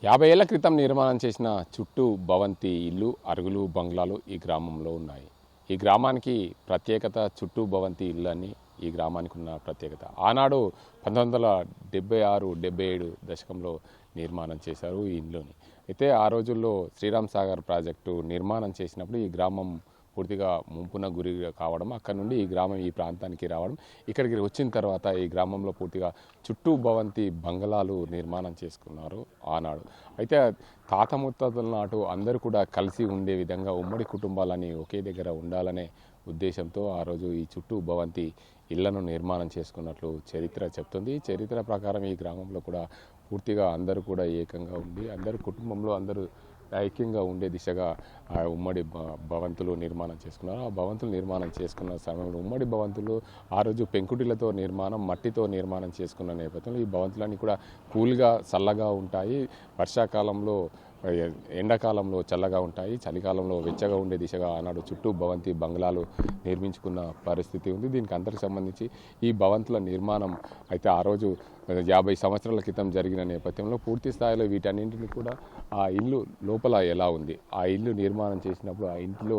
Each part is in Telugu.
50 ఏళ్ల క్రితం నిర్మాణం చేసిన చుట్టూ భవంతి ఇల్లు, అరుగులు, బంగ్లాలు ఈ గ్రామంలో ఉన్నాయి. ఈ గ్రామానికి ప్రత్యేకత చుట్టూ భవంతి ఇల్లు అని ఈ గ్రామానికి ఉన్న ప్రత్యేకత. ఆనాడు 1976, 77 దశకంలో నిర్మాణం చేశారు ఈ ఇల్లుని. అయితే ఆ రోజుల్లో శ్రీరామ్ సాగర్ ప్రాజెక్టు నిర్మాణం చేసినప్పుడు ఈ గ్రామం పూర్తిగా ముంపున గురి కావడం, అక్కడ నుండి ఈ గ్రామం ఈ ప్రాంతానికి రావడం, ఇక్కడికి వచ్చిన తర్వాత ఈ గ్రామంలో పూర్తిగా చుట్టూ భవంతి బంగళాలు నిర్మాణం చేసుకున్నారు ఆనాడు. అయితే తాత ముత్తాతల నాటు అందరూ కూడా కలిసి ఉండే విధంగా ఉమ్మడి కుటుంబాలని ఒకే దగ్గర ఉండాలనే ఉద్దేశంతో ఆ రోజు ఈ చుట్టూ భవంతి ఇళ్లను నిర్మాణం చేసుకున్నట్లు చరిత్ర చెప్తుంది. చరిత్ర ప్రకారం ఈ గ్రామంలో కూడా పూర్తిగా అందరూ కూడా ఏకంగా ఉండి అందరూ కుటుంబంలో అందరూ ఐక్యంగా ఉండే దిశగా ఆ ఉమ్మడి భవంతులు నిర్మాణం చేసుకున్నారు. ఆ భవంతులు నిర్మాణం చేసుకున్న సమయంలో ఉమ్మడి భవంతులు ఆ రోజు పెంకుటిలతో నిర్మాణం, మట్టితో నిర్మాణం చేసుకున్న నేపథ్యంలో ఈ భవంతులన్నీ కూడా కూల్గా చల్లగా ఉంటాయి. వర్షాకాలంలో ఎండాకాలంలో చల్లగా ఉంటాయి, చలికాలంలో వెచ్చగా ఉండే దిశగా ఆనాడు చుట్టూ భవంతి బంగ్లాలు నిర్మించుకున్న పరిస్థితి ఉంది. దీనికి అందరికి సంబంధించి ఈ భవంతుల నిర్మాణం అయితే ఆ రోజు 50 సంవత్సరాల క్రితం జరిగిన నేపథ్యంలో పూర్తి స్థాయిలో వీటన్నింటినీ కూడా ఆ ఇల్లు లోపల ఎలా ఉంది, ఆ ఇల్లు నిర్మాణం చేసినప్పుడు ఆ ఇంటిలో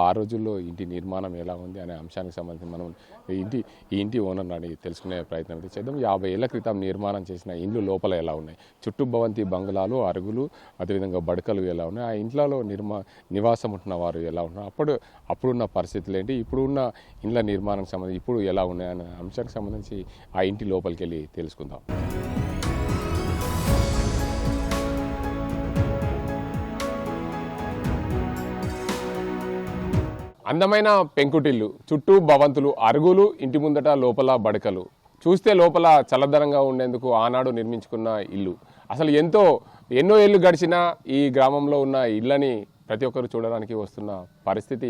ఆ రోజుల్లో ఇంటి నిర్మాణం ఎలా ఉంది అనే అంశానికి సంబంధించి మనం ఈ ఇంటి ఓనర్ని అడిగి తెలుసుకునే ప్రయత్నం అయితే చేద్దాం. 50 ఏళ్ల క్రితం నిర్మాణం చేసిన ఇండ్లు లోపల ఎలా ఉన్నాయి, చుట్టూ భవంతి బంగ్లాలు, అరుగులు, అదేవిధంగా బడకలు ఎలా ఉన్నాయి, ఆ ఇంట్లలో నివాసం ఉంటున్న వారు ఎలా ఉన్నారు, అప్పుడున్న పరిస్థితులు ఏంటి, ఇప్పుడున్న ఇండ్ల నిర్మాణానికి సంబంధించి ఇప్పుడు ఎలా ఉన్నాయి అనే అంశానికి సంబంధించి ఆ ఇంటి లోపలికి వెళ్ళి తెలుసుకుందాం. అందమైన పెంకుటిల్లు, చుట్టూ భవంతులు, అరుగులు, ఇంటి ముందట లోపల బడకలు. చూస్తే లోపల చల్లదనంగా ఉండేందుకు ఆనాడు నిర్మించుకున్న ఇల్లు. అసలు ఎన్నో ఏళ్ళు గడిచినా ఈ గ్రామంలో ఉన్న ఇళ్ళని ప్రతి ఒక్కరు చూడడానికి వస్తున్న పరిస్థితి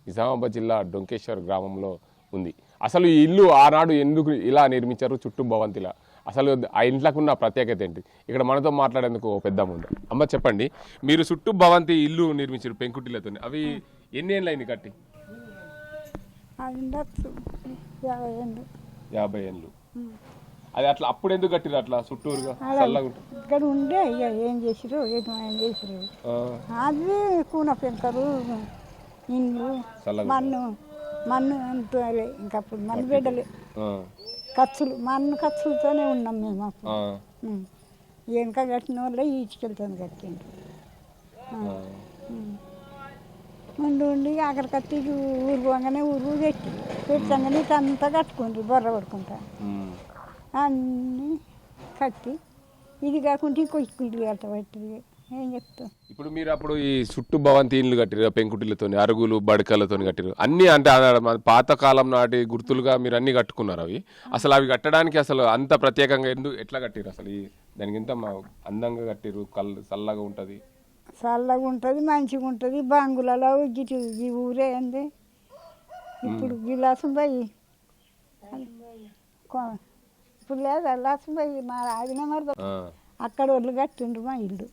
నిజామాబాద్ జిల్లా డొంకేశ్వర్ గ్రామంలో ఉంది. అసలు ఈ ఇల్లు ఆనాడు ఎందుకు ఇలా నిర్మించారు, చుట్టూ భవంతిలా, అసలు ఆ ఇంట్లోకి ఉన్న ప్రత్యేకత ఏంటి? ఇక్కడ మనతో మాట్లాడేందుకు పెద్దమ్మ ఉంది. అమ్మ చెప్పండి, మీరు చుట్టూ భవంతి ఇల్లు నిర్మించారు పెంకుటిలతో, అవి ఎన్ని ఏళ్ళు అయింది కట్టి? 50 ఏళ్ళు. అది అట్లా అప్పుడు ఎందుకు కట్టిరు అట్లా చుట్టూరుగా చల్లగా ఇక్కడ ఉండే ఇక ఏం చేసిరు, ఏం చేసిరు, అది కూన పెంకరు, ఇండ్లు, మన్ను అంటారే, ఇంకప్పుడు మన్ను బిడ్డలే, మన్ను ఖర్చులతోనే ఉన్నాం మేము అప్పుడు. వెనక కట్టిన వాళ్ళే ఈడ్చుకెళ్తాను కట్టిండ్రు. ఉండి అక్కడ కట్టి ఊరు పోగానే ఊరు పెట్టంగానే ఇటంతా కట్టుకుండ్రు బొర్ర పడుకుంటా అన్నీ కట్టి, ఇది కాకుండా ఇంకో ఇల్లు కట్ట పట్టింది. ఏం చెప్తాం ఇప్పుడు మీరు అప్పుడు ఈ చుట్టూ భవంతి ఇల్లు కట్టిరు పెంకుటిలతో, అరుగులు బడకలతో కట్టిరు అన్ని, అంటే పాతకాలం నాటి గుర్తులుగా మీరు అన్ని కట్టుకున్నారు. అసలు అవి కట్టడానికి అసలు అంత ప్రత్యేకంగా ఎట్లా కట్టిరు? అసలు దానికి ఇంత అందంగా కట్టిరు, చల్లగా ఉంటుంది, చల్లగా ఉంటుంది, మంచిగా ఉంటుంది. బంగులలో గిటి ఈ ఊరే అండి. ఇప్పుడు గిలాసం పోయి ఇప్పుడు లేదా లాసం పోయి మా ఆగిన మరి అక్కడ వాళ్ళు కట్టిండ్రు మా ఇల్లు.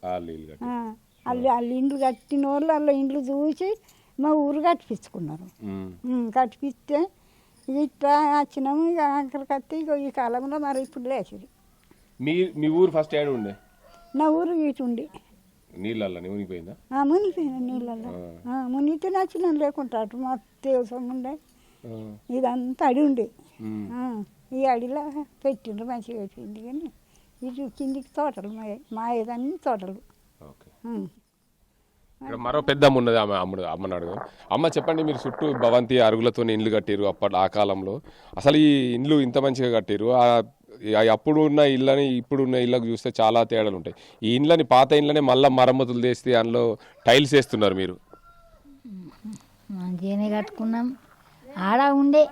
వాళ్ళు ఇండ్లు కట్టిన వాళ్ళు వాళ్ళ ఇండ్లు చూసి మా ఊరు కట్టిపించుకున్నారు. కట్టిపిస్తే ఇట్లా వచ్చినాము. ఇక అక్కడికి వస్తే ఇక ఈ కాలంలో మరి ఇప్పుడు లేచిరు. మీ ఊరు ఫస్ట్ ఏడు ఉండే? నా ఊరు ఇటు ఉండి నీళ్ళల్లో మునిగిపోయిందా? మునిగిపోయినా నీళ్ళల్లో మునిగితే నచ్చిన లేకుండా అటు మా దేవసం ఉండే, ఇదంతా అడి ఉండే. ఈ అడిలో పెట్టిండ్రు, మంచిగా అయిపోయింది. కానీ ఇటు కిందికి తోటలు మా ఏదన్నీ తోటలు. మరో పెద్ద అమ్మ ఉన్నది, అమ్మని అడుగు. అమ్మ చెప్పండి, మీరు చుట్టూ భవంతి అరుగులతో ఇండ్లు కట్టిరు ఆ కాలంలో. అసలు ఈ ఇండ్లు ఇంత మంచిగా కట్టిరు, అప్పుడు ఉన్న ఇళ్ళని ఇప్పుడున్న ఇళ్ళకు చూస్తే చాలా తేడాలు ఉంటాయి. ఈ ఇండ్లని, పాత ఇండ్లనే మళ్ళీ మరమ్మతులు చేస్తే అందులో టైల్స్ వేస్తున్నారు మీరు. మంచిగానే కట్టుకున్నాం, ఆడ ఉండే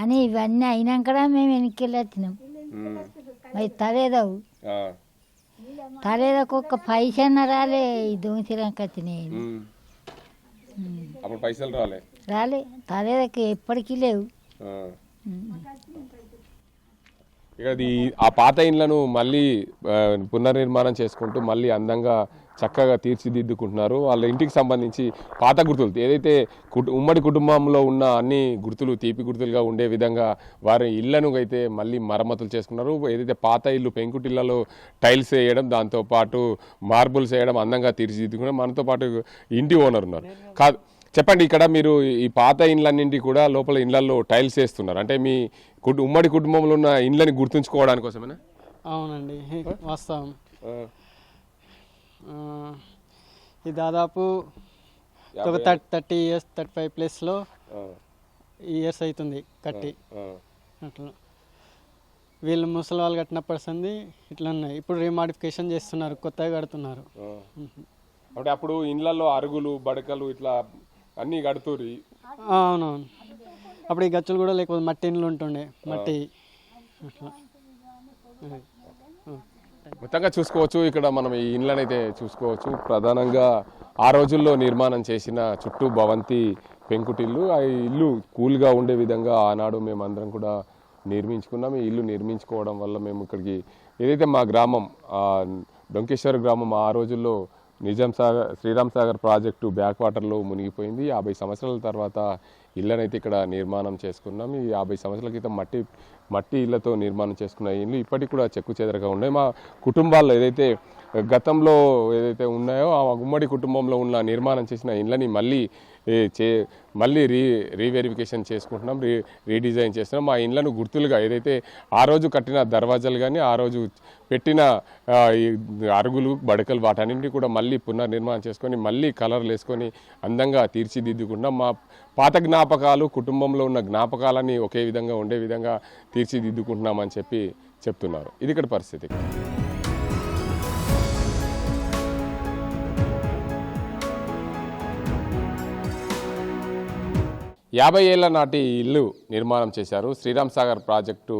అని ఇవన్నీ అయినాక మేము వెనక్కి వచ్చినాం. మరి తలేదకు ఒక్క పైసన్న రాలే, ఈ దోసిరంక వచ్చినాయి. పైసలు రాలే తలేదకి ఎప్పటికీ లేవు. ఇక ఆ పాత ఇండ్లను మళ్ళీ పునర్నిర్మాణం చేసుకుంటూ మళ్ళీ అందంగా చక్కగా తీర్చిదిద్దుకుంటున్నారు. వాళ్ళ ఇంటికి సంబంధించి పాత గుర్తులు ఏదైతే ఉమ్మడి కుటుంబంలో ఉన్న అన్ని గుర్తులు తీపి గుర్తులుగా ఉండే విధంగా వారి ఇళ్లను అయితే మళ్ళీ మరమ్మతులు చేసుకున్నారు. ఏదైతే పాత ఇల్లు పెంకుటిళ్లలో టైల్స్ వేయడం, దాంతోపాటు మార్బుల్స్ వేయడం, అందంగా తీర్చిదిద్దుకున్నారు. మనతో పాటు ఇంటి ఓనర్ ఉన్నారు. కాదు, చెప్పండి, ఇక్కడ మీరు ఈ పాత ఇండ్లన్నింటి కూడా లోపల ఇండ్లలో టైల్స్ వేస్తున్నారు అంటే మీ ఉమ్మడి కుటుంబంలో ఉన్న ఇండ్లని గుర్తుంచుకోవడానికి కోసమేనా? అవునండి, వాస్తవం. ఇది దాదాపు ఒక 30 ఇయర్స్ 35 ప్లస్లో ఇయర్స్ అవుతుంది కట్టి. అట్లా వీళ్ళు ముసలి వాళ్ళు కట్టినప్పటి సంది ఇట్లా ఉన్నాయి. ఇప్పుడు రీమాడిఫికేషన్ చేస్తున్నారు, కొత్తగా కడుతున్నారు. అంటే అప్పుడు ఇండ్లలో అరుగులు బడకలు ఇట్లా అన్నీ కడుతుర్రు. అవునవును, అప్పుడు ఈ గచ్చులు కూడా లేకపోతే మట్టి ఇండ్లు ఉంటుండే, మట్టి అట్లా. మొత్తంగా చూసుకోవచ్చు, ఇక్కడ మనం ఈ ఇండ్లను అయితే చూసుకోవచ్చు. ప్రధానంగా ఆ రోజుల్లో నిర్మాణం చేసిన చుట్టూ భవంతి పెంకుటిల్లు. ఆ ఇల్లు కూల్గా ఉండే విధంగా ఆనాడు మేమందరం కూడా నిర్మించుకున్నాం. ఈ ఇల్లు నిర్మించుకోవడం వల్ల మేము ఇక్కడికి ఏదైతే మా గ్రామం డొంకేశ్వర గ్రామం ఆ రోజుల్లో శ్రీరామ్ సాగర్ ప్రాజెక్టు బ్యాక్ వాటర్లో మునిగిపోయింది. 50 సంవత్సరాల తర్వాత ఇళ్ళనైతే ఇక్కడ నిర్మాణం చేసుకున్నాం. ఈ 50 సంవత్సరాల క్రితం మట్టి ఇళ్లతో నిర్మాణం చేసుకున్న ఇల్లు ఇప్పటికి కూడా చెక్కు చెదరగా ఉన్నాయి. మా కుటుంబాల్లో ఏదైతే గతంలో ఏదైతే ఉన్నాయో ఆ ఉమ్మడి కుటుంబంలో ఉన్న నిర్మాణం చేసిన ఇళ్ళని మళ్ళీ రీవెరిఫికేషన్ చేసుకుంటున్నాం, రీడిజైన్ చేస్తున్నాం. మా ఇండ్లను గుర్తులుగా ఏదైతే ఆ రోజు కట్టిన దర్వాజాలు కానీ ఆ రోజు పెట్టిన అరుగులు బడకలు వాటన్నింటినీ కూడా మళ్ళీ పునర్నిర్మాణం చేసుకొని మళ్ళీ కలర్లు వేసుకొని అందంగా తీర్చిదిద్దుకుంటున్నాం. మా పాత జ్ఞాపకాలు, కుటుంబంలో ఉన్న జ్ఞాపకాలని ఒకే విధంగా ఉండే విధంగా తీర్చిదిద్దుకుంటున్నామని చెప్తున్నారు. ఇది ఇక్కడ పరిస్థితి. 50 ఏళ్ల నాటి ఇల్లు నిర్మాణం చేశారు. శ్రీరామ్ సాగర్ ప్రాజెక్టు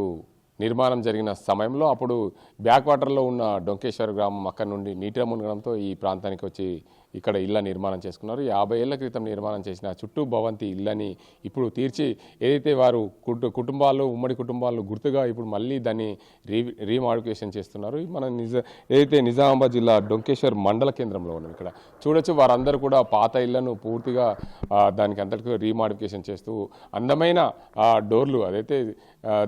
నిర్మాణం జరిగిన సమయంలో అప్పుడు బ్యాక్ వాటర్లో ఉన్న డొంకేశ్వర గ్రామం అక్కడి నుండి నీటి మునగడంతో ఈ ప్రాంతానికి వచ్చి ఇక్కడ ఇళ్ళ నిర్మాణం చేసుకున్నారు. 50 ఏళ్ల క్రితం నిర్మాణం చేసిన చుట్టూ భవంతి ఇళ్ళని ఇప్పుడు తీర్చి ఏదైతే వారు కుటుంబాలు ఉమ్మడి కుటుంబాలు గుర్తుగా ఇప్పుడు మళ్ళీ దాన్ని రీమాడిఫికేషన్ చేస్తున్నారు. మన ఏదైతే నిజామాబాద్ జిల్లా డొంకేశ్వర్ మండల కేంద్రంలో ఉన్నాం. ఇక్కడ చూడొచ్చు, వారందరూ కూడా పాత ఇళ్లను పూర్తిగా దానికి అంతటికి రీమాడిఫికేషన్ చేస్తూ అందమైన డోర్లు అదైతే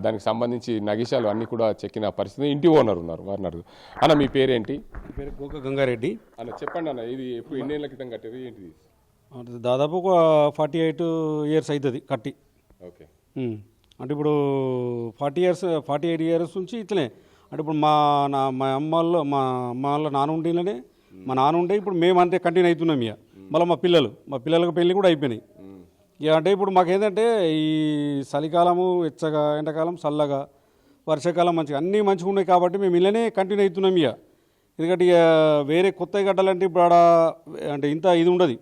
దానికి సంబంధించి నగిషాలు అన్నీ కూడా చెక్కిన పరిస్థితి. ఇంటి ఓనర్ ఉన్నారు, వారిని అడుగు. అన్న, మీ పేరేంటి? పేరు గోక గంగారెడ్డి అన్న, చెప్పండి అన్న, ఇది ఎప్పుడు ఎన్ని ఏళ్ళ క్రితం కట్టారు, ఏంటిది? దాదాపు ఒక 48 ఇయర్స్ అవుతుంది కట్టి. ఓకే. అంటే ఇప్పుడు 48 ఇయర్స్ నుంచి ఇట్లనే. అంటే ఇప్పుడు మా అమ్మ వాళ్ళ నాన్న ఉండేనే, మా నాన్న ఉండే ఇప్పుడు మేము అంతే కంటిన్యూ అవుతున్నాం. ఇక మళ్ళీ మా పిల్లలకు పెళ్ళి కూడా అయిపోయినాయి. ఇక అంటే ఇప్పుడు మాకేంటంటే ఈ చలికాలము వెచ్చగా, ఎండాకాలం చల్లగా, వర్షాకాలం మంచిగా అన్నీ మంచిగా ఉన్నాయి కాబట్టి మేము ఇళ్ళనే కంటిన్యూ అవుతున్నాం. ఇక ఎందుకంటే ఇక వేరే కొత్తగా కట్టాలంటే ఇప్పుడు ఆడ అంటే ఇంత ఇది ఉండదు.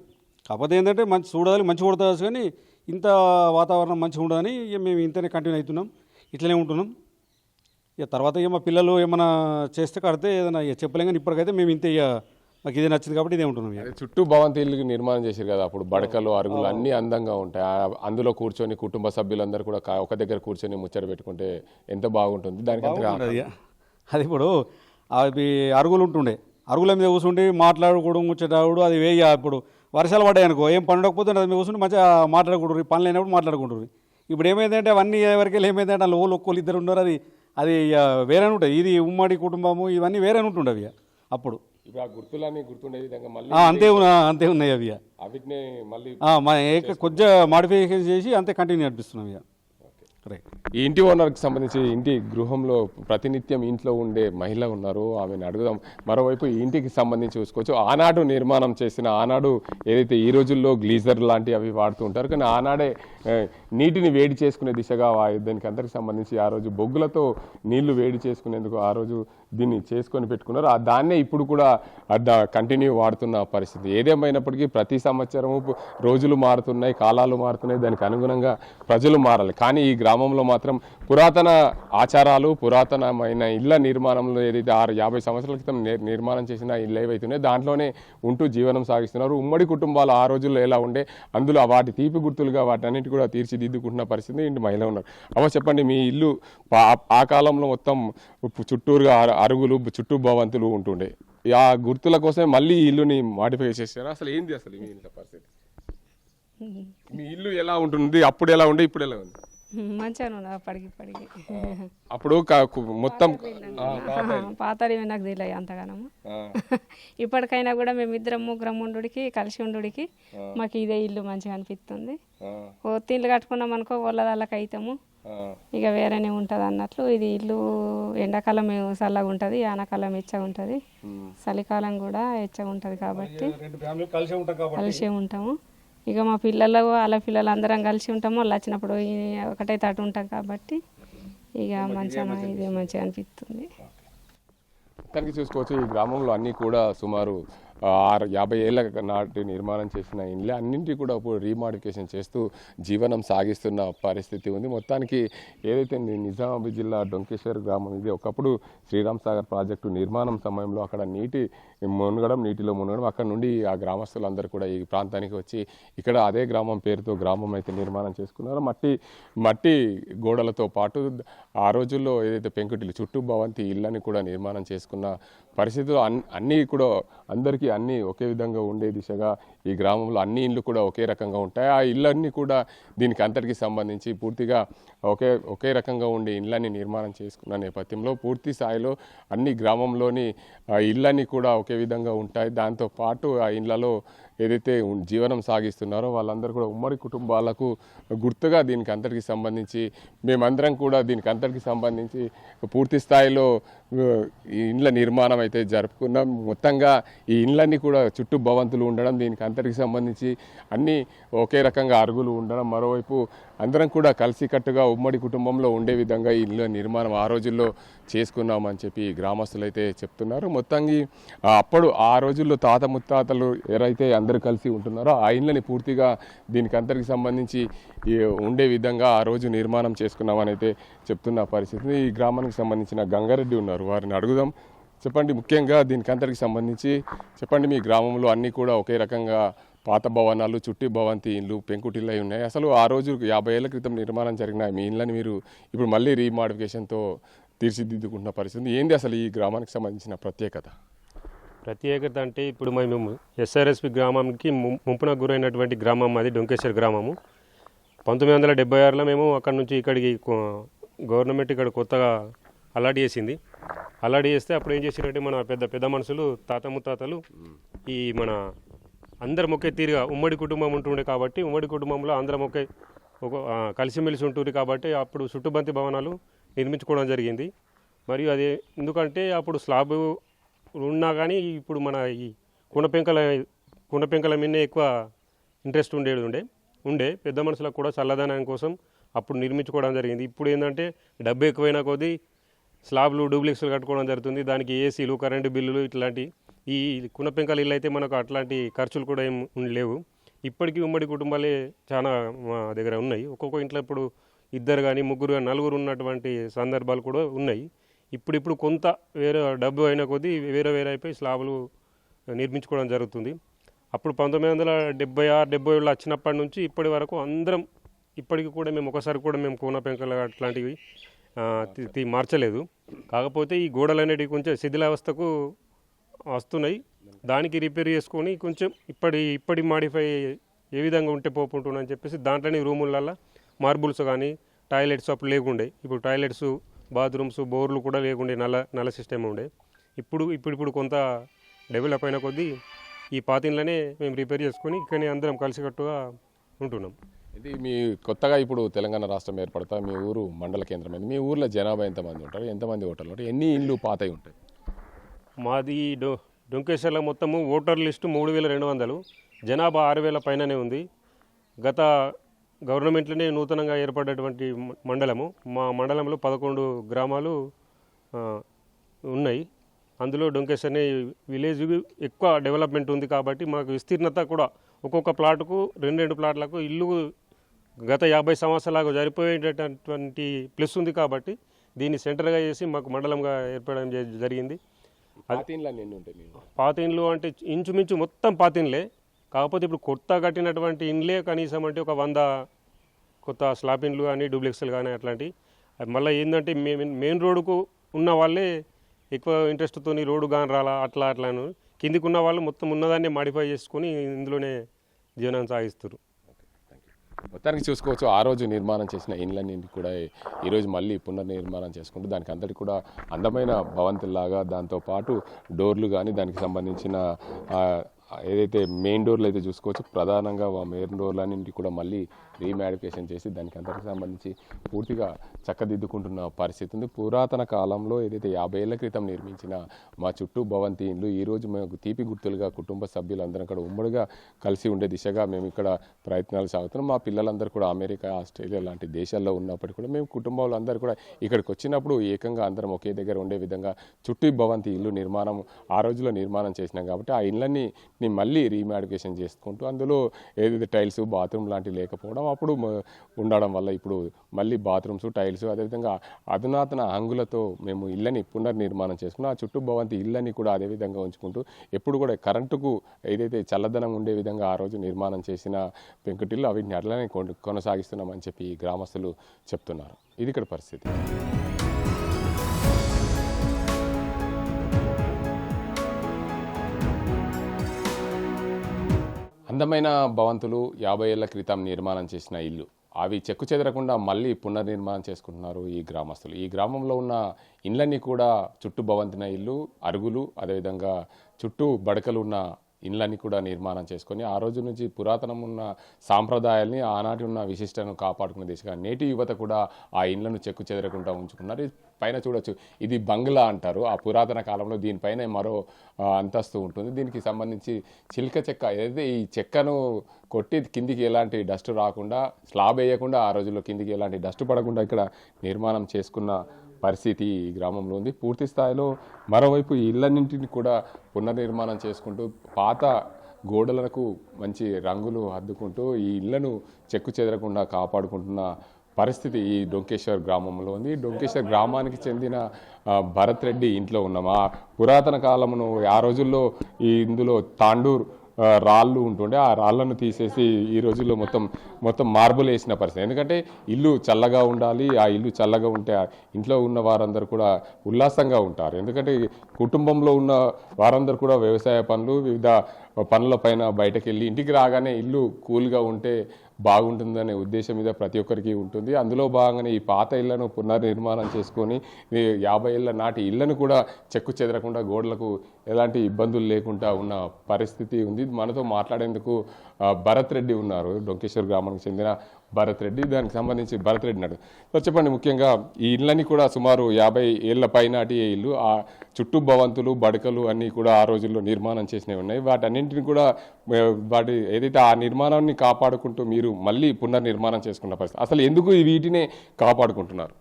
కాకపోతే ఏంటంటే మంచి చూడాలి, మంచి కొడుతుంది, కానీ ఇంత వాతావరణం మంచిగా ఉండదని ఇక మేము ఇంతనే కంటిన్యూ అవుతున్నాం, ఇట్లనే ఉంటున్నాం. ఇక తర్వాత ఇక మా పిల్లలు ఏమైనా చేస్తే కడితే ఏదైనా ఇక చెప్పలేం, కానీ ఇప్పటికైతే మేము ఇంతే. ఇక మాకు ఇదే నచ్చింది కాబట్టి ఇదే ఉంటున్నాం. చుట్టూ భవంతి ఇల్లు నిర్మాణం చేశారు కదా, అప్పుడు బడకలు అరుగులు అన్నీ అందంగా ఉంటాయి. అందులో కూర్చొని కుటుంబ సభ్యులందరూ కూడా ఒక దగ్గర కూర్చొని ముచ్చట పెట్టుకుంటే ఎంత బాగుంటుంది. దానికి అది ఇప్పుడు అవి అరుగులు ఉంటుండే, అరుగుల మీద కూర్చుంటే మాట్లాడుకోవడం, ముచ్చటాడు అది వేయ. ఇప్పుడు వర్షాలు పడ్డాయి అనుకో, ఏం పండకపోతే అది మీద కూర్చుంటే మంచిగా మాట్లాడుకుంటారు, పనులు అయినప్పుడు మాట్లాడుకుంటారు. ఇప్పుడు ఏమైందంటే అవన్నీ ఎవరికి ఏమైందంటే వాళ్ళు ఒక్కళ్ళు ఇద్దరు ఉన్నారు, అది వేరే ఉంటుంది. ఇది ఉమ్మడి కుటుంబము, ఇవన్నీ వేరే ఉంటుండే అవి అప్పుడు. గుర్తులన్నీ గుర్తుండే విధంగా మళ్ళీ అంతే ఉన్నాయి అవి. అవిటిని మళ్ళీ కొద్దిగా మాడిఫికేషన్ చేసి అంతే కంటిన్యూ నడిపిస్తున్నాం. ఇక రైట్. ఈ ఇంటి ఓనర్కి సంబంధించి ఇంటి గృహంలో ప్రతినిత్యం ఇంట్లో ఉండే మహిళ ఉన్నారు, ఆమెను అడుగుదాం. మరోవైపు ఈ ఇంటికి సంబంధించి చూసుకోవచ్చు, ఆనాడు నిర్మాణం చేసిన ఆనాడు ఏదైతే ఈ రోజుల్లో గ్లీజర్ లాంటి అవి వాడుతూ ఉంటారు, కానీ ఆనాడే నీటిని వేడి చేసుకునే దిశగా దానికి అందరికి సంబంధించి ఆ రోజు బొగ్గులతో నీళ్లు వేడి చేసుకునేందుకు ఆ రోజు దీన్ని చేసుకొని పెట్టుకున్నారు. దాన్నే ఇప్పుడు కూడా కంటిన్యూ వాడుతున్న పరిస్థితి. ఏదేమైనప్పటికీ ప్రతి సంవత్సరము రోజులు మారుతున్నాయి, కాలాలు మారుతున్నాయి, దానికి అనుగుణంగా ప్రజలు మారాలి. కానీ ఈ గ్రామంలో మాత్రం పురాతన ఆచారాలు, పురాతనమైన ఇళ్ల నిర్మాణంలో ఏదైతే 50 సంవత్సరాల క్రితం నిర్మాణం చేసిన ఇళ్ళు ఏవైతున్నాయో దాంట్లోనే ఉంటూ జీవనం సాగిస్తున్నారు. ఉమ్మడి కుటుంబాలు ఆ రోజుల్లో ఎలా ఉండే, అందులో వాటి తీపి గుర్తులుగా వాటన్నిటి కూడా తీర్చిదిద్దుకుంటున్న పరిస్థితి ఇంటి మహిళ ఉన్నారు. అవ చెప్పండి, మీ ఇల్లు ఆ కాలంలో మొత్తం చుట్టూరుగా అరుగులు చుట్టూ భవంతులు ఉంటుండే. ఆ గుర్తుల కోసమే మళ్ళీ ఈ ఇల్లుని మాడిఫై చేశారు. అసలు ఏంది అసలు మీ ఇంట్లో పరిస్థితి? మీ ఇల్లు ఎలా ఉంటుంది, అప్పుడు ఎలా ఉండే, ఇప్పుడు ఎలా ఉంది? మంచిగా ఉన్నా అప్పటికి అప్పుడు మొత్తం పాతది నాకు తెలియదు అంతగానము. ఇప్పటికైనా కూడా మేమిద్దరం ముగ్గురం ఉండుడికి కలిసి ఉండుడికి మాకు ఇదే ఇల్లు మంచిగా అనిపిస్తుంది. ఇల్లు కట్టుకున్నాం అనుకో వాళ్ళకి అవుతాము, ఇక వేరేనే ఉంటుంది అన్నట్లు. ఇది ఇల్లు ఎండాకాలం చల్లగా ఉంటుంది, ఆనకాలం వెచ్చగా ఉంటుంది, చలికాలం కూడా వెచ్చగా ఉంటుంది కాబట్టి కలిసే ఉంటాము. ఇక మా పిల్లలు వాళ్ళ పిల్లలు అందరం కలిసి ఉంటాము. వాళ్ళు వచ్చినప్పుడు ఒకటే తాటు ఉంటాం కాబట్టి ఇక మంచిగా ఇదే మంచిగా అనిపిస్తుంది. మొత్తానికి చూసుకోవచ్చు ఈ గ్రామంలో అన్నీ కూడా సుమారు 50 ఏళ్ళ నాటి నిర్మాణం చేసిన ఇండ్లే అన్నింటి కూడా ఇప్పుడు రీమాడిఫికేషన్ చేస్తూ జీవనం సాగిస్తున్న పరిస్థితి ఉంది. మొత్తానికి ఏదైతే నిజామాబాద్ జిల్లా డొంకేశ్వర్ గ్రామం ఇది ఒకప్పుడు శ్రీరామ్ సాగర్ ప్రాజెక్టు నిర్మాణం సమయంలో అక్కడ నీటిలో మునగడం అక్కడ నుండి ఆ గ్రామస్తులందరూ కూడా ఈ ప్రాంతానికి వచ్చి ఇక్కడ అదే గ్రామం పేరుతో గ్రామం అయితే నిర్మాణం చేసుకున్నారు. మట్టి గోడలతో పాటు ఆ రోజుల్లో ఏదైతే పెంకుటిల్లు చుట్టూ భవంతి ఇళ్ళని కూడా నిర్మాణం చేసుకున్న పరిస్థితులు అన్నీ కూడా అందరికీ అన్నీ ఒకే విధంగా ఉండే దిశగా ఈ గ్రామంలో అన్ని ఇళ్ళు కూడా ఒకే రకంగా ఉంటాయి. ఆ ఇళ్ళన్నీ కూడా దీనికి అంతటికి సంబంధించి పూర్తిగా ఒకే రకంగా ఉండే ఇళ్ళని నిర్మాణం చేసుకున్న నేపథ్యంలో పూర్తి స్థాయిలో అన్ని గ్రామంలోని ఇళ్ళన్నీ కూడా ఒకే విధంగా ఉంటాయి. దాంతోపాటు ఆ ఇళ్లలో ఏదైతే జీవనం సాగిస్తున్నారో వాళ్ళందరూ కూడా ఉమ్మడి కుటుంబాలకు గుర్తుగా దీనికి అంతటికి సంబంధించి మేమందరం కూడా దీనికి అంతటికి సంబంధించి పూర్తి స్థాయిలో ఈ ఇండ్ల నిర్మాణం అయితే జరుపుకున్నాం. మొత్తంగా ఈ ఇండ్లన్నీ కూడా చుట్టూ భవంతులు ఉండడం, దీనికి అంతటికి సంబంధించి అన్నీ ఒకే రకంగా అరుగులు ఉండడం, మరోవైపు అందరం కూడా కలిసికట్టుగా ఉమ్మడి కుటుంబంలో ఉండే విధంగా ఈ ఇళ్ళ నిర్మాణం ఆ రోజుల్లో చేసుకున్నామని చెప్పి గ్రామస్తులు అయితే చెప్తున్నారు. మొత్తంగా అప్పుడు ఆ రోజుల్లో తాత ముత్తాతలు ఎవరైతే అందరూ కలిసి ఉంటున్నారో ఆ ఇళ్ళని పూర్తిగా దీనికి అంతటికి సంబంధించి ఉండే విధంగా ఆ రోజు నిర్మాణం చేసుకున్నామని అయితే చెప్తున్న పరిస్థితి. ఈ గ్రామానికి సంబంధించిన గంగారెడ్డి ఉన్నారు, వారిని అడుగుదాం. చెప్పండి, ముఖ్యంగా దీనికి అంతటికి సంబంధించి చెప్పండి, మీ గ్రామంలో అన్నీ కూడా ఒకే రకంగా పాత భవనాలు చుట్టూ భవంతి ఇళ్ళు పెంకుటిళ్ళు అయి ఉన్నాయి. అసలు ఆ రోజు 50 ఏళ్ల క్రితం నిర్మాణం జరిగిన మీ ఇళ్ళని మీరు ఇప్పుడు మళ్ళీ రీమాడిఫికేషన్తో తీర్చిదిద్దుకుంటున్న పరిస్థితి ఏంది? అసలు ఈ గ్రామానికి సంబంధించిన ప్రత్యేకత అంటే ఇప్పుడు మేము ఎస్ఆర్ఎస్పి గ్రామానికి ముంపునకు గురైనటువంటి గ్రామం అది డొంకేశ్వర్ గ్రామము. 1976లో మేము అక్కడి నుంచి ఇక్కడికి గవర్నమెంట్ ఇక్కడ కొత్తగా అలాట్ చేసింది. అలాట్ చేస్తే అప్పుడు ఏం చేసినట్టే మన పెద్ద మనుషులు తాత ముత్తాతలు ఈ మన అందరం ఒకే తీరుగా ఉమ్మడి కుటుంబం ఉంటుండే కాబట్టి ఉమ్మడి కుటుంబంలో అందరం కలిసిమెలిసి ఉంటుంది కాబట్టి అప్పుడు చుట్టుబంతి భవనాలు నిర్మించుకోవడం జరిగింది. మరియు అది ఎందుకంటే అప్పుడు స్లాబ్ ఉన్నా కానీ ఇప్పుడు మన ఈ కుండపెంకల మీదనే ఎక్కువ ఇంట్రెస్ట్ ఉండే పెద్ద మనుషులకు కూడా చల్లదనం కోసం అప్పుడు నిర్మించుకోవడం జరిగింది. ఇప్పుడు ఏంటంటే డబ్బు ఎక్కువైనా కొద్దీ స్లాబ్లు డూప్లెక్స్లు కట్టుకోవడం జరుగుతుంది. దానికి ఏసీలు, కరెంటు బిల్లులు ఇట్లాంటి ఈ కుండపెంకల ఇల్లు అయితే మనకు అట్లాంటి ఖర్చులు కూడా ఏం లేవు. ఇప్పటికీ ఉమ్మడి కుటుంబాలే చాలా మా దగ్గర ఉన్నాయి. ఒక్కొక్క ఇంట్లో ఇప్పుడు 2 కానీ 3 కానీ 4 ఉన్నటువంటి సందర్భాలు కూడా ఉన్నాయి. ఇప్పుడు కొంత వేరే డబ్బు అయిన కొద్దీ వేరే అయిపోయి స్లాబులు నిర్మించుకోవడం జరుగుతుంది. అప్పుడు 1976-77 వచ్చినప్పటి నుంచి ఇప్పటి వరకు అందరం ఇప్పటికి కూడా మేము ఒకసారి కూడా మేము కుండపెంకలు అట్లాంటివి మార్చలేదు. కాకపోతే ఈ గోడలు అనేటివి కొంచెం శిథిలావస్థకు వస్తున్నాయి. దానికి రిపేర్ చేసుకొని కొంచెం ఇప్పటి మాడిఫై ఏ విధంగా ఉంటే పోతుంటుందని చెప్పేసి దాంట్లోనే రూములలో మార్బుల్స్ కానీ టాయిలెట్స్ అప్పుడు లేకుండే. ఇప్పుడు టాయిలెట్స్, బాత్రూమ్స్, బోర్లు కూడా లేకుండే, నల్ల సిస్టమ్ ఉండే. ఇప్పుడు కొంత డెవలప్ అయిన కొద్దీ ఈ పాతిన్లనే మేము రిపేర్ చేసుకొని ఇక్కడనే అందరం కలిసికట్టుగా ఉంటున్నాం. ఇది మీ కొత్తగా ఇప్పుడు తెలంగాణ రాష్ట్రం ఏర్పడతా మీ ఊరు మండల కేంద్రమైంది. మీ ఊర్లో జనాభా ఎంతమంది ఉంటారు, ఎంతమంది ఓటర్లు ఉంటారు, ఎన్ని ఇళ్ళు పాతవి ఉంటాయి? మాది డొంకేశ్వర్లో మొత్తము ఓటర్ లిస్టు 3200, జనాభా 6000 పైననే ఉంది. గత గవర్నమెంట్లోనే నూతనంగా ఏర్పడినటువంటి మండలము. మా మండలంలో 11 గ్రామాలు ఉన్నాయి. అందులో డొంకేశ్వర్ విలేజ్ ఎక్కువ డెవలప్మెంట్ ఉంది కాబట్టి మాకు విస్తీర్ణత కూడా ఒక్కొక్క ప్లాటుకు 2 ప్లాట్లకు ఇల్లు గత 50 సంవత్సరాలకు సరిపోయేటటువంటి ప్లస్ ఉంది కాబట్టి దీన్ని సెంటర్గా చేసి మాకు మండలంగా ఏర్పడడం జరిగింది. పాతిండ్లు అంటే ఇంచుమించు మొత్తం పాతిండ్లే. కాకపోతే ఇప్పుడు కొత్త కట్టినటువంటి ఇండ్లే కనీసం అంటే ఒక 100 కొత్త స్లాబ్ ఇండ్లు కానీ డూప్లెక్స్లు కానీ అట్లాంటివి. మళ్ళీ ఏంటంటే మెయిన్ రోడ్డుకు ఉన్న వాళ్ళే ఎక్కువ ఇంట్రెస్ట్తో రోడ్డు గాని రాలా అట్లా అట్లాను కిందికి ఉన్న వాళ్ళు మొత్తం ఉన్నదాన్ని మాడిఫై చేసుకొని ఇందులోనే జీవనం సాగిస్తారు. మొత్తానికి చూసుకోవచ్చు ఆ రోజు నిర్మాణం చేసిన ఇండ్లన్నీ కూడా ఈరోజు మళ్ళీ పునర్నిర్మాణం చేసుకుంటూ దానికి అందరికీ కూడా అందమైన భవంతుల్లాగా దాంతోపాటు డోర్లు కానీ దానికి సంబంధించిన ఏదైతే మెయిన్ డోర్లు అయితే చూసుకోవచ్చు ప్రధానంగా మెయిన్ డోర్లన్నింటి కూడా మళ్ళీ రీమాడిఫికేషన్ చేసి దానికి అందరికి సంబంధించి పూర్తిగా చక్కదిద్దుకుంటున్న పరిస్థితి ఉంది. పురాతన కాలంలో ఏదైతే 50 ఏళ్ల క్రితం నిర్మించిన మా చుట్టూ భవంతి ఇండ్లు ఈరోజు మేము తీపి గుర్తులుగా కుటుంబ సభ్యులందరం కూడా ఉమ్మడిగా కలిసి ఉండే దిశగా మేము ఇక్కడ ప్రయత్నాలు సాగుతున్నాం. మా పిల్లలందరూ కూడా అమెరికా, ఆస్ట్రేలియా లాంటి దేశాల్లో ఉన్నప్పటికీ కూడా మేము కుటుంబంలో అందరూ కూడా ఇక్కడికి వచ్చినప్పుడు ఏకంగా అందరం ఒకే దగ్గర ఉండే విధంగా చుట్టూ భవంతి ఇల్లు నిర్మాణం ఆ రోజుల్లో నిర్మాణం చేసినాం కాబట్టి ఆ ఇళ్ళని మళ్ళీ రీమాడిఫికేషన్ చేసుకుంటూ అందులో ఏదైతే టైల్స్ బాత్రూమ్ లాంటివి లేకపోవడం అప్పుడు ఉండడం వల్ల ఇప్పుడు మళ్ళీ బాత్రూమ్స్ టైల్స్ అదేవిధంగా అధునాతన హంగులతో మేము ఇళ్ళని పునర్నిర్మాణం చేసుకున్నాం. ఆ చుట్టూ భవంతి ఇళ్ళని కూడా అదేవిధంగా ఉంచుకుంటూ ఎప్పుడు కూడా కరెంటుకు ఏదైతే చల్లదనం ఉండే విధంగా ఆ రోజు నిర్మాణం చేసిన పెంకుటిల్లు అవిటిని అట్లనే కొనసాగిస్తున్నామని చెప్పి గ్రామస్తులు చెప్తున్నారు. ఇది ఇక్కడ పరిస్థితి. అందమైన భవంతులు 50 ఏళ్ల క్రితం నిర్మాణం చేసిన ఇల్లు అవి చెక్కు చెదరకుండా మళ్ళీ పునర్నిర్మాణం చేసుకుంటున్నారు ఈ గ్రామస్తులు. ఈ గ్రామంలో ఉన్న ఇండ్లన్నీ కూడా చుట్టూ భవంతిన ఇల్లు అరుగులు అదేవిధంగా చుట్టూ బడకలు ఉన్న ఇండ్లన్నీ కూడా నిర్మాణం చేసుకొని ఆ రోజు నుంచి పురాతనం ఉన్న సాంప్రదాయాల్ని ఆనాటి ఉన్న విశిష్టను కాపాడుకునే దిశగా నేటి యువత కూడా ఆ ఇండ్లను చెక్కు చెదరకుండా ఉంచుకున్నారు. పైన చూడొచ్చు ఇది బంగ్లా అంటారు. ఆ పురాతన కాలంలో దీనిపైన మరో అంతస్తు ఉంటుంది. దీనికి సంబంధించి చిల్క చెక్క ఏదైతే ఈ చెక్కను కొట్టి కిందికి ఎలాంటి డస్ట్ రాకుండా స్లాబ్ వేయకుండా ఆ రోజుల్లో కిందికి ఎలాంటి డస్ట్ పడకుండా ఇక్కడ నిర్మాణం చేసుకున్న పరిస్థితి ఈ గ్రామంలో ఉంది. పూర్తి స్థాయిలో మరోవైపు ఈ ఇళ్ళన్నింటిని కూడా పునర్నిర్మాణం చేసుకుంటూ పాత గోడలకు మంచి రంగులు అద్దుకుంటూ ఈ ఇళ్లను చెక్కు చెదరకుండా కాపాడుకుంటున్న పరిస్థితి ఈ డొంకేశ్వర్ గ్రామంలో ఉంది. డొంకేశ్వర్ గ్రామానికి చెందిన భరత్ రెడ్డి ఇంట్లో ఉన్నాం. ఆ పురాతన కాలమును ఆ రోజుల్లో ఇందులో తాండూర్ రాళ్ళు ఉంటుండే ఆ రాళ్లను తీసేసి ఈ రోజుల్లో మొత్తం మార్బుల్ వేసిన పరిస్థితి. ఎందుకంటే ఇల్లు చల్లగా ఉండాలి. ఆ ఇల్లు చల్లగా ఉంటే ఇంట్లో ఉన్న వారందరూ కూడా ఉల్లాసంగా ఉంటారు. ఎందుకంటే కుటుంబంలో ఉన్న వారందరూ కూడా వ్యవసాయ పనులు వివిధ పనుల పైన బయటకు వెళ్ళి ఇంటికి రాగానే ఇల్లు కూల్గా ఉంటే బాగుంటుందనే ఉద్దేశం మీద ప్రతి ఒక్కరికి ఉంటుంది. అందులో భాగంగానే ఈ పాత ఇళ్లను పునర్నిర్మాణం చేసుకొని 50 ఏళ్ల నాటి ఇళ్లను కూడా చెక్కు చెదరకుండా గోడలకు ఎలాంటి ఇబ్బందులు లేకుండా ఉన్న పరిస్థితి ఉంది. మనతో మాట్లాడేందుకు భరత్ రెడ్డి ఉన్నారు. డొంకేశ్వర్ గ్రామానికి చెందిన భరత్ రెడ్డి. దానికి సంబంధించి భరత్ రెడ్డి నాడు చెప్పండి. ముఖ్యంగా ఈ ఇళ్ళని కూడా సుమారు 50 ఏళ్ల పైనాటి ఇల్లు ఆ చుట్టూ భవంతులు బడకలు అన్నీ కూడా ఆ రోజుల్లో నిర్మాణం చేసినవి ఉన్నాయి. వాటన్నింటిని కూడా వాటి ఏదైతే ఆ నిర్మాణాన్ని కాపాడుకుంటూ మీరు మళ్ళీ పునర్నిర్మాణం చేసుకున్న పరిస్థితి అసలు ఎందుకు వీటినే కాపాడుకుంటున్నారు?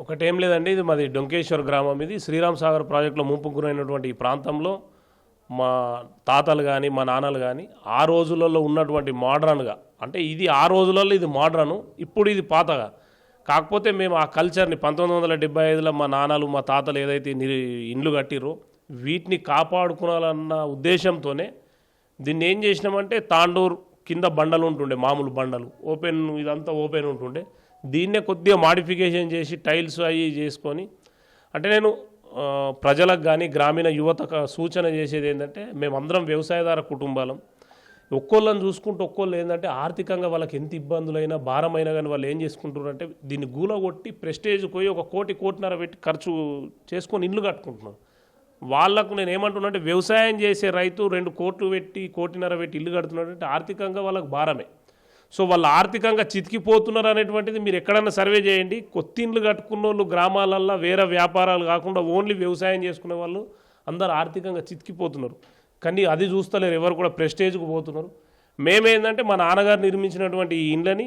ఒకటేం లేదండి, ఇది మాది డొంకేశ్వర్ గ్రామం. ఇది శ్రీరామ్ సాగర్ ప్రాజెక్టులో ముంపు గురైనటువంటి ఈ ప్రాంతంలో మా తాతలు కానీ మా నాన్నలు కానీ ఆ రోజులలో ఉన్నటువంటి మోడ్రన్గా అంటే ఇది ఆ రోజులలో ఇది మోడ్రను, ఇప్పుడు ఇది పాతగా. కాకపోతే మేము ఆ కల్చర్ని 1975లో మా నాన్నలు మా తాతలు ఏదైతే ఇండ్లు కట్టిరో వీటిని కాపాడుకోవాలన్న ఉద్దేశంతోనే దీన్ని ఏం చేసినామంటే తాండూర్ కింద బండలు ఉంటుండే, మామూలు బండలు ఓపెన్, ఇదంతా ఓపెన్ ఉంటుండే. దీన్నే కొద్దిగా మాడిఫికేషన్ చేసి టైల్స్ అవి చేసుకొని అంటే నేను ప్రజలకు కానీ గ్రామీణ యువతకు సూచన చేసేది ఏంటంటే మేమందరం వ్యవసాయదార కుటుంబాలం. ఒక్కోళ్ళని చూసుకుంటూ ఒక్కోళ్ళు ఏంటంటే ఆర్థికంగా వాళ్ళకి ఎంత ఇబ్బందులైనా భారమైనా కానీ వాళ్ళు ఏం చేసుకుంటున్నారంటే దీన్ని గూలగొట్టి ప్రెస్టేజ్ పోయి 1 కోటి 1.5 కోటి పెట్టి ఖర్చు చేసుకొని ఇల్లు కట్టుకుంటున్నారు. వాళ్ళకు నేను ఏమంటున్నా అంటే వ్యవసాయం చేసే రైతు 2 కోట్లు పెట్టి 1.5 కోటి పెట్టి ఇల్లు కడుతున్నాడంటే ఆర్థికంగా వాళ్ళకు భారమే. సో వాళ్ళు ఆర్థికంగా చితికిపోతున్నారు అనేటువంటిది మీరు ఎక్కడన్నా సర్వే చేయండి. కొత్త ఇండ్లు కట్టుకున్న వాళ్ళు గ్రామాలల్లో వేరే వ్యాపారాలు కాకుండా ఓన్లీ వ్యవసాయం చేసుకునే వాళ్ళు అందరు ఆర్థికంగా చితికిపోతున్నారు. కానీ అది చూస్తలేరు, ఎవరు కూడా ప్రెస్టేజ్కి పోతున్నారు. మేమేందంటే మా నాన్నగారు నిర్మించినటువంటి ఈ ఇండ్లని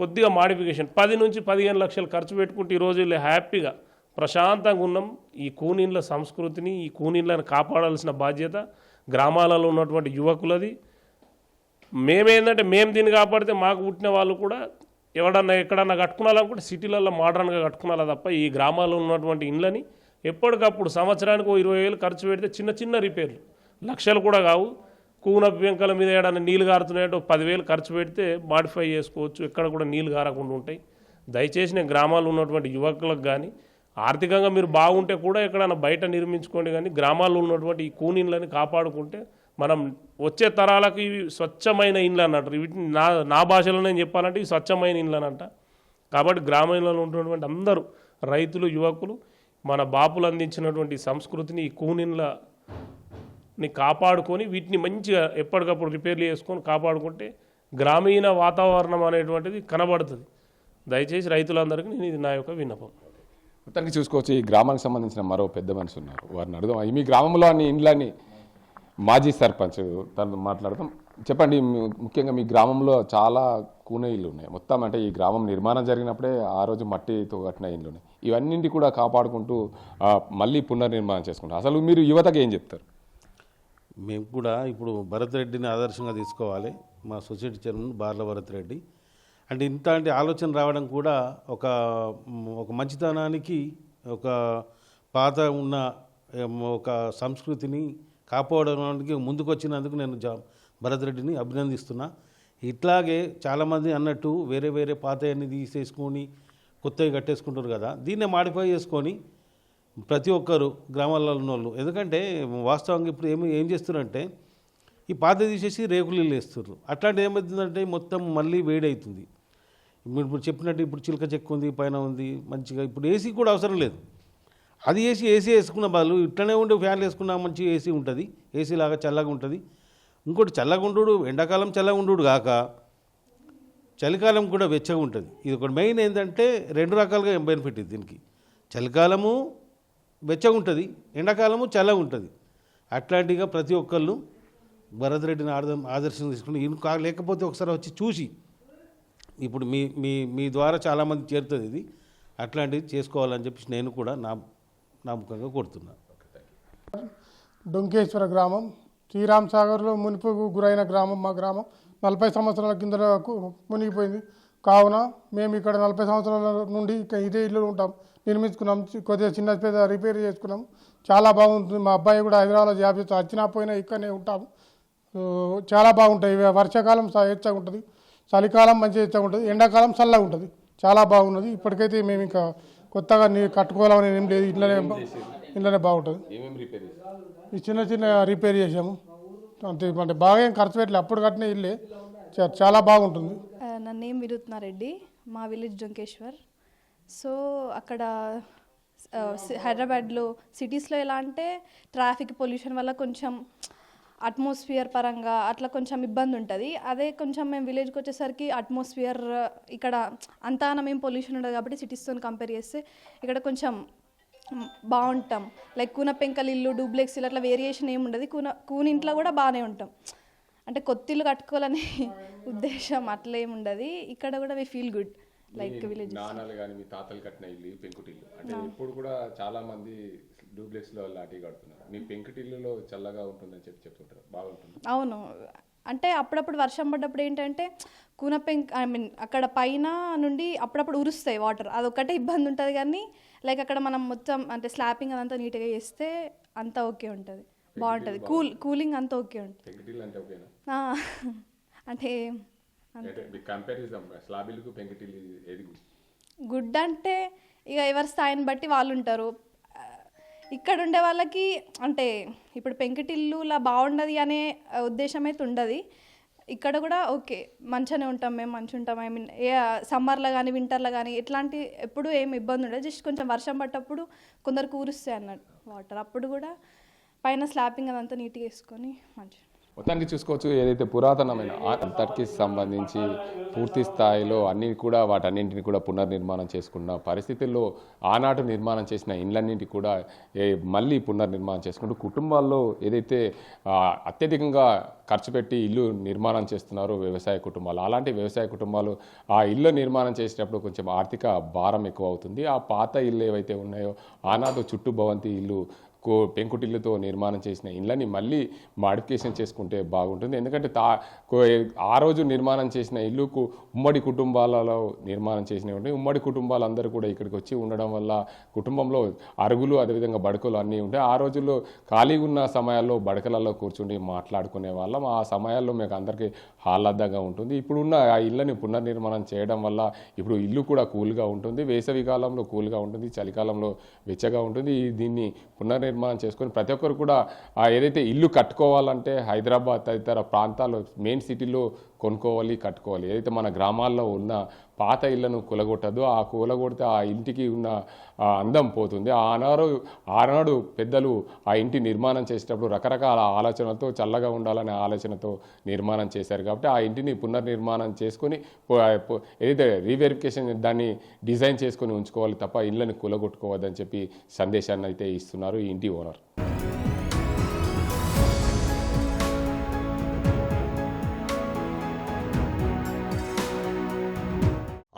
కొద్దిగా మాడిఫికేషన్ 10 నుంచి 15 లక్షలు ఖర్చు పెట్టుకుంటే ఈరోజు వీళ్ళు హ్యాపీగా ప్రశాంతంగా ఉన్నాం. ఈ కూనీళ్ళ సంస్కృతిని ఈ కూనీళ్ళని కాపాడాల్సిన బాధ్యత గ్రామాలలో ఉన్నటువంటి యువకులది. మేమేందంటే మేము దీన్ని కాపాడితే మాకు పుట్టిన వాళ్ళు కూడా ఎవడన్నా ఎక్కడన్నా కట్టుకున్నాలనుకుంటే సిటీలలో మోడర్న్గా కట్టుకున్నాలా తప్ప ఈ గ్రామాల్లో ఉన్నటువంటి ఇండ్లని ఎప్పటికప్పుడు సంవత్సరానికి 20,000 ఖర్చు పెడితే చిన్న చిన్న రిపేర్లు, లక్షలు కూడా కావు. కూన పెంకల మీద ఏడన్నా నీళ్ళు కారుతున్నాయంటే 10,000 ఖర్చు పెడితే మాడిఫై చేసుకోవచ్చు, ఎక్కడ కూడా నీళ్ళు కారకుండా ఉంటాయి. దయచేసి నేను గ్రామాల్లో ఉన్నటువంటి యువకులకు కానీ ఆర్థికంగా మీరు బాగుంటే కూడా ఎక్కడైనా బయట నిర్మించుకోండి, కానీ గ్రామాల్లో ఉన్నటువంటి ఈ కూనిళ్ళని కాపాడుకుంటే మనం వచ్చే తరాలకు ఇవి స్వచ్ఛమైన ఇండ్లు అన్నట్టు. వీటిని నా భాషలో నేను చెప్పాలంటే ఇవి స్వచ్ఛమైన ఇండ్లు అనంట. కాబట్టి గ్రామాలలో ఉన్నటువంటి అందరూ రైతులు, యువకులు మన బాపులు అందించినటువంటి సంస్కృతిని, ఈ కూనిళ్ళని కాపాడుకొని వీటిని మంచిగా ఎప్పటికప్పుడు రిపేర్లు చేసుకొని కాపాడుకుంటే గ్రామీణ వాతావరణం అనేటువంటిది కనబడుతుంది. దయచేసి రైతులందరికీ నేను ఇది నా యొక్క విన్నపం. మొత్తానికి చూసుకోవచ్చు, ఈ గ్రామానికి సంబంధించిన మరో పెద్ద మనిషి ఉన్నారు, వారిని అడుగుదాం. మీ గ్రామంలో అన్ని ఇండ్లని మాజీ సర్పంచ్ తను మాట్లాడదాం. చెప్పండి, ముఖ్యంగా మీ గ్రామంలో చాలా కూనే ఇళ్ళు ఉన్నాయి మొత్తం, అంటే ఈ గ్రామం నిర్మాణం జరిగినప్పుడే ఆ రోజు మట్టితో కట్టిన ఇళ్ళు ఉన్నాయి. ఇవన్నింటి కూడా కాపాడుకుంటూ మళ్ళీ పునర్నిర్మాణం చేసుకుంటారు. అసలు మీరు యువతకి ఏం చెప్తారు? మేము కూడా ఇప్పుడు భరత్ రెడ్డిని ఆదర్శంగా తీసుకోవాలి. మా సొసైటీ చైర్మన్ బార్ల భరత్ రెడ్డి అంటే ఇంత ఆలోచన రావడం కూడా ఒక మంచితనానికి, ఒక పాత ఉన్న ఒక సంస్కృతిని కాపాడడానికి ముందుకు వచ్చినందుకు నేను భరత్ రెడ్డిని అభినందిస్తున్నా. ఇట్లాగే చాలామంది అన్నట్టు వేరే వేరే పాతయన్ని తీసేసుకొని కొత్తవి కట్టేసుకుంటారు కదా, దీన్నే మాడిఫై చేసుకొని ప్రతి ఒక్కరు గ్రామాలలో ఉన్న వాళ్ళు, ఎందుకంటే వాస్తవంగా ఇప్పుడు ఏం చేస్తున్నారంటే ఈ పాత తీసేసి రేకులు ఇల్లు వేస్తున్నారు. అట్లాంటిది ఏమవుతుందంటే మొత్తం మళ్ళీ వేడి అవుతుంది. ఇప్పుడు చెప్పినట్టు ఇప్పుడు చిలక చెక్క ఉంది, పైన ఉంది మంచిగా, ఇప్పుడు ఏసీ కూడా అవసరం లేదు. అది ఏసీ వేసుకున్న బదులు ఇట్లనే ఉండి ఫ్యాన్లు వేసుకున్నా మంచి ఏసీ ఉంటుంది, ఏసీ లాగా చల్లగా ఉంటుంది. ఇంకోటి చల్లగా ఉండు, ఎండాకాలం చల్లగా ఉండు కాక చలికాలం కూడా వెచ్చగా ఉంటుంది. ఇది ఒకటి మెయిన్ ఏంటంటే రెండు రకాలుగా బెనిఫిట్ ఇది దీనికి. చలికాలము వెచ్చగా ఉంటుంది, ఎండాకాలము చల్లగా ఉంటుంది. అట్లాంటిగా ప్రతి ఒక్కళ్ళు భరత్ రెడ్డిని ఆదర్శం తీసుకుని లేకపోతే ఒకసారి వచ్చి చూసి, ఇప్పుడు మీ ద్వారా చాలామంది చేరుతుంది ఇది, అట్లాంటివి చేసుకోవాలని చెప్పి నేను కూడా నా ముఖంగా కోరుతున్నాను. డొంకేశ్వర గ్రామం శ్రీరామ్ సాగర్లో మునిపుకు గురైన గ్రామం. మా గ్రామం 40 సంవత్సరాల కింద మునిగిపోయింది. కావున మేము ఇక్కడ 40 సంవత్సరాల నుండి ఇదే ఇల్లు ఉంటాం, నిర్మించుకున్నాం. కొద్దిగా చిన్న పెద్ద రిపేర్ చేసుకున్నాం. చాలా బాగుంటుంది. మా అబ్బాయి కూడా హైదరాబాద్లో జాబ్ చేస్తాం, వచ్చినా పోయినా ఇక్కడనే ఉంటాము. చాలా బాగుంటాయి. వర్షాకాలం వెచ్చగా ఉంటుంది, చలికాలం మంచిగా వెచ్చగా ఉంటుంది, ఎండాకాలం చల్లగా ఉంటుంది. చాలా బాగున్నది. ఇప్పటికైతే మేము ఇంకా కొత్తగా కట్టుకోవాలని ఏం లేదు, ఇంట్లోనే బాగుంటుంది. ఈ చిన్న చిన్న రిపేర్ చేసాము అంతే, అంటే బాగా ఏం ఖర్చు పెట్టలేదు. అప్పుడు కట్టిన ఇల్లే చాలా బాగుంటుంది. నా నేమ్ వినూత్నారెడ్డి, మా విలేజ్ డొంకేశ్వర్. సో అక్కడ హైదరాబాద్లో సిటీస్లో ఎలా అంటే ట్రాఫిక్ పొల్యూషన్ వల్ల కొంచెం అట్మాస్ఫియర్ పరంగా అట్లా కొంచెం ఇబ్బంది ఉంటుంది. అదే కొంచెం మేము విలేజ్కి వచ్చేసరికి అట్మాస్ఫియర్ ఇక్కడ అంతా మేము పొల్యూషన్ ఉండదు కాబట్టి సిటీస్తో కంపేర్ చేస్తే ఇక్కడ కొంచెం బాగుంటాం. లైక్ కూన పెంకల ఇల్లు, డూప్లెక్స్ ఇల్లు అట్లా వేరియేషన్ ఏమి ఉండదు. కూనింట్లో కూడా బాగానే ఉంటాం. అంటే కొత్త ఇల్లు కట్టుకోవాలనే ఉద్దేశం అట్లా ఏమి ఉండదు. ఇక్కడ కూడా we feel good like village. నాన్నలు కానీ మీ తాతలు కట్టిన ఇల్లు, పెంకుటిల్లు అంటే ఇప్పుడు కూడా చాలా మంది డూప్లెక్స్లో లాంటివి కడుతున్నారు. మీ పెంకుటిల్లులో చల్లగా ఉంటుందని చెప్తుంటారు, బాగుంటుంది. అవును, అంటే అప్పుడప్పుడు వర్షం పడ్డప్పుడు ఏంటంటే అక్కడ పైన నుండి అప్పుడప్పుడు ఉరుస్తాయి వాటర్, అదొక్కటే ఇబ్బంది ఉంటుంది. కానీ లైక్ అక్కడ మనం మొత్తం అంటే స్లాపింగ్ అదంతా నీట్గా చేస్తే అంతా ఓకే ఉంటుంది, బాగుంటుంది. కూలింగ్ అంతా ఓకే ఉంటుంది. అంటే గుడ్ అంటే ఇక ఎవరి స్థాయిని బట్టి వాళ్ళు ఉంటారు. ఇక్కడ ఉండే వాళ్ళకి అంటే ఇప్పుడు పెంకుటిల్లులా బాగుండదు అనే ఉద్దేశం అయితే ఉండదు. ఇక్కడ కూడా ఓకే మంచిగానే ఉంటాం, మేము మంచిగా ఉంటాం. ఐ మీన్ ఏ సమ్మర్లో కానీ వింటర్లో కానీ ఎట్లాంటి ఎప్పుడు ఏమి ఇబ్బంది ఉండదు. జస్ట్ కొంచెం వర్షం పడ్డప్పుడు కొందరు కూరుస్తాయి అన్నట్టు వాటర్, అప్పుడు కూడా పైన స్లాపింగ్ అదంతా నీట్గా వేసుకొని మంచిగా. మొత్తానికి చూసుకోవచ్చు, ఏదైతే పురాతనమైన అంతటికి సంబంధించి పూర్తి స్థాయిలో అన్ని కూడా వాటన్నింటిని కూడా పునర్నిర్మాణం చేసుకున్న పరిస్థితుల్లో ఆనాటి నిర్మాణం చేసిన ఇండ్లన్నింటి కూడా మళ్ళీ పునర్నిర్మాణం చేసుకుంటూ కుటుంబాల్లో ఏదైతే అత్యధికంగా ఖర్చు పెట్టి ఇల్లు నిర్మాణం చేస్తున్నారో వ్యవసాయ కుటుంబాలు, అలాంటి వ్యవసాయ కుటుంబాలు ఆ ఇల్లు నిర్మాణం చేసేటప్పుడు కొంచెం ఆర్థిక భారం ఎక్కువ అవుతుంది. ఆ పాత ఇల్లు ఏవైతే ఉన్నాయో ఆనాడు చుట్టూ భవంతి ఇల్లు పెంకుటిల్లుతో నిర్మాణం చేసిన ఇళ్ళని మళ్ళీ మాడిఫికేషన్ చేసుకుంటే బాగుంటుంది. ఎందుకంటే ఆ రోజు నిర్మాణం చేసిన ఇల్లుకు ఉమ్మడి కుటుంబాలలో నిర్మాణం చేసినవి ఉంటాయి. ఉమ్మడి కుటుంబాలందరూ కూడా ఇక్కడికి వచ్చి ఉండడం వల్ల కుటుంబంలో అరుగులు అదేవిధంగా బడకలు అన్నీ ఉంటాయి. ఆ రోజుల్లో ఖాళీగా ఉన్న సమయాల్లో బడకలలో కూర్చుని మాట్లాడుకునే వాళ్ళం. ఆ సమయాల్లో మీకు అందరికీ ఆహ్లాదంగా ఉంటుంది. ఇప్పుడున్న ఆ ఇళ్ళని పునర్నిర్మాణం చేయడం వల్ల ఇప్పుడు ఇల్లు కూడా కూల్గా ఉంటుంది. వేసవి కాలంలో కూల్గా ఉంటుంది, చలికాలంలో వెచ్చగా ఉంటుంది. దీన్ని పునర్నిర్మాణం చేసుకొని ప్రతి ఒక్కరు కూడా ఏదైతే ఇల్లు కట్టుకోవాలంటే హైదరాబాద్ తదితర ప్రాంతాల్లో మెయిన్ సిటీలో కొనుక్కోవాలి, కట్టుకోవాలి. ఏదైతే మన గ్రామాల్లో ఉన్న పాత ఇళ్లను కూలగొట్టదు, ఆ కూలగొడితే ఆ ఇంటికి ఉన్న అందం పోతుంది. ఆనాడు పెద్దలు ఆ ఇంటి నిర్మాణం చేసేటప్పుడు రకరకాల ఆలోచనలతో చల్లగా ఉండాలనే ఆలోచనతో నిర్మాణం చేశారు. కాబట్టి ఆ ఇంటిని పునర్నిర్మాణం చేసుకొని ఏదైతే రీవెరిఫికేషన్ దాన్ని డిజైన్ చేసుకొని ఉంచుకోవాలి తప్ప ఇళ్ళని కూలగొట్టుకోవద్దని చెప్పి సందేశాన్ని అయితే ఇస్తున్నారు ఈ ఇంటి ఓనర్.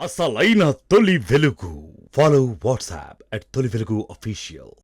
అసలైన తొలి వెలుగు. ఫాలో వాట్సాప్ @తొలి వెలుగు official.